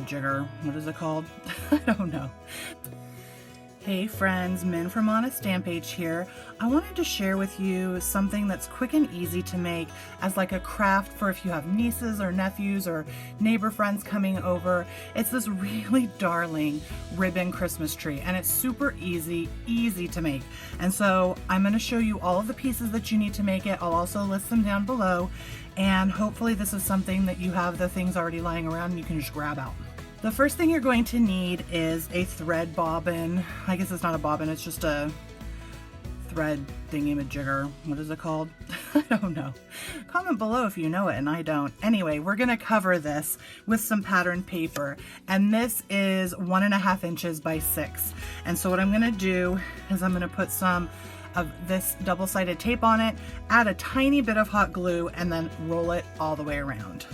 thingamajigger. What is it called? I don't know. Hey friends, Min from Honest Stampage here. I wanted to share with you something that's quick and easy to make as like a craft for if you have nieces or nephews or neighbor friends coming over. It's this really darling ribbon Christmas tree, and it's super easy to make. And so I'm going to show you all of the pieces that you need to make it. I'll also list them down below, and hopefully this is something that you have the things already lying around and you can just grab out. The first thing you're going to need is a thread bobbin. I guess it's not a bobbin, it's just a thread thingamajigger. What is it called? I don't know. Comment below if you know it and I don't. Anyway, we're gonna cover this with some pattern paper, and this is 1.5 inches by 6. And so what I'm gonna do is I'm gonna put some of this double-sided tape on it, add a tiny bit of hot glue, and then roll it all the way around.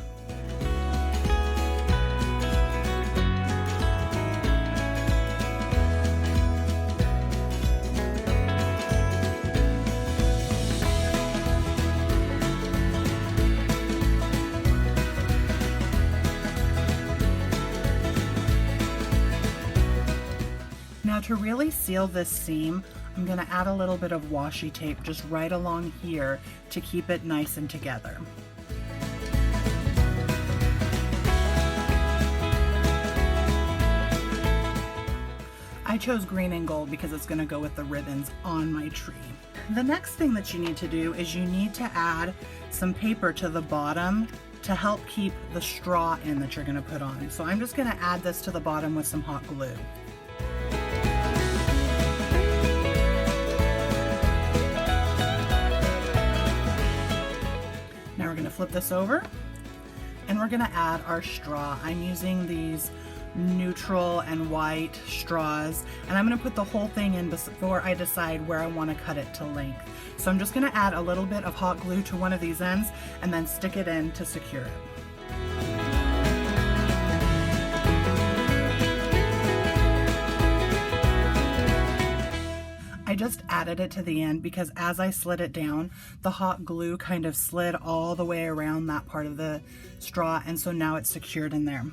Now to really seal this seam, I'm going to add a little bit of washi tape just right along here to keep it nice and together. I chose green and gold because it's going to go with the ribbons on my tree. The next thing that you need to do is you need to add some paper to the bottom to help keep the straw in that you're going to put on. So I'm just going to add this to the bottom with some hot glue. Now we're going to flip this over and we're going to add our straw. I'm using these neutral and white straws, and I'm going to put the whole thing in before I decide where I want to cut it to length. So I'm just going to add a little bit of hot glue to one of these ends and then stick it in to secure it. I just added it to the end because as I slid it down, the hot glue kind of slid all the way around that part of the straw, and so now it's secured in there.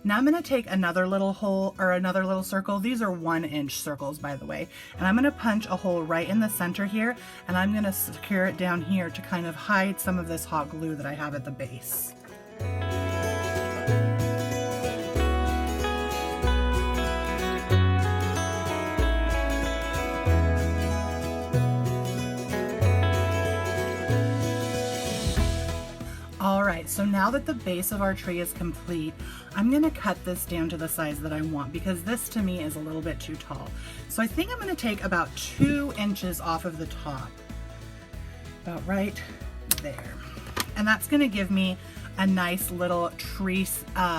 Now I'm going to take another little hole or another little circle. These are 1-inch circles, by the way, and I'm going to punch a hole right in the center here, and I'm going to secure it down here to kind of hide some of this hot glue that I have at the base. Alright, so now that the base of our tree is complete, I'm going to cut this down to the size that I want because this to me is a little bit too tall. So I think I'm going to take about 2 inches off of the top, about right there. And that's going to give me a nice little tree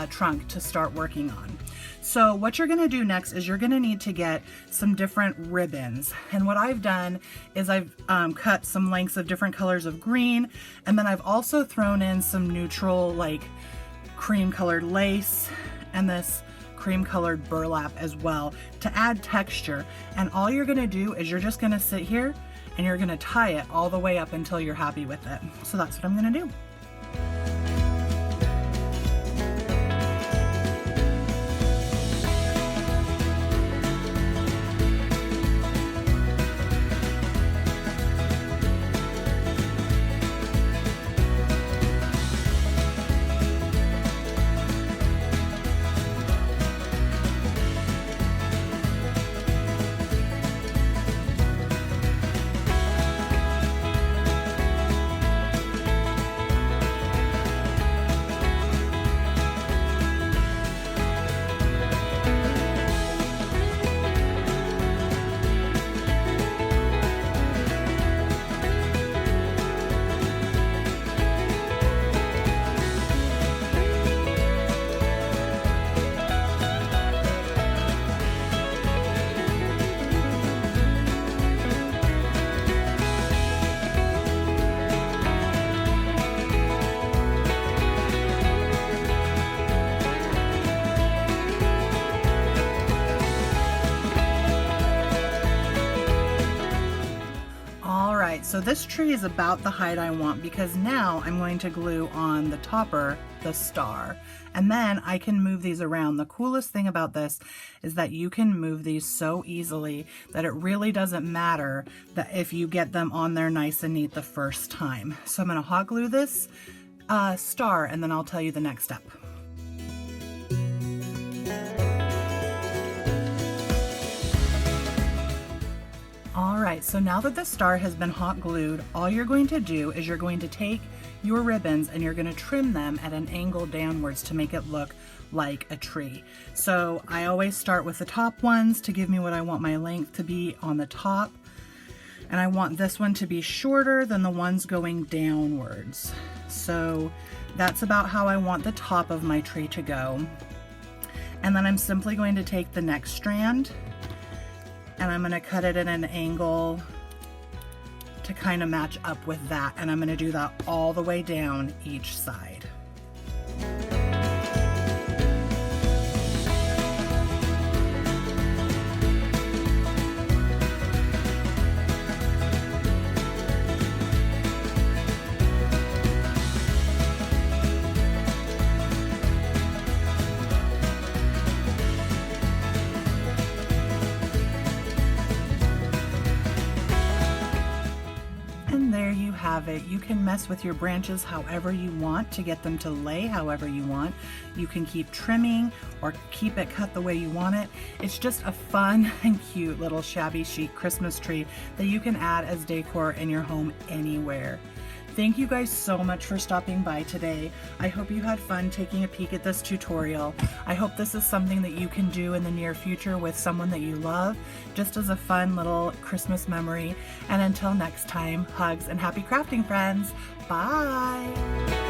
trunk to start working on. So what you're going to do next is you're going to need to get some different ribbons. And what I've done is I've cut some lengths of different colors of green, and then I've also thrown in some neutral like cream colored lace and this cream colored burlap as well to add texture. And all you're going to do is you're just going to sit here and you're going to tie it all the way up until you're happy with it. So that's what I'm going to do. So this tree is about the height I want, because now I'm going to glue on the topper the star, and then I can move these around. The coolest thing about this is that you can move these so easily that it really doesn't matter that if you get them on there nice and neat the first time. So I'm going to hot glue this star, and then I'll tell you the next step. Alright, so now that the star has been hot glued, all you're going to do is you're going to take your ribbons and you're going to trim them at an angle downwards to make it look like a tree. So I always start with the top ones to give me what I want my length to be on the top. And I want this one to be shorter than the ones going downwards. So that's about how I want the top of my tree to go. And then I'm simply going to take the next strand and I'm going to cut it at an angle to kind of match up with that, and I'm going to do that all the way down each side. There you have it. You can mess with your branches however you want to get them to lay however you want. You can keep trimming or keep it cut the way you want it. It's just a fun and cute little shabby chic Christmas tree that you can add as decor in your home anywhere. Thank you guys so much for stopping by today. I hope you had fun taking a peek at this tutorial. I hope this is something that you can do in the near future with someone that you love, just as a fun little Christmas memory. And until next time, hugs and happy crafting, friends. Bye.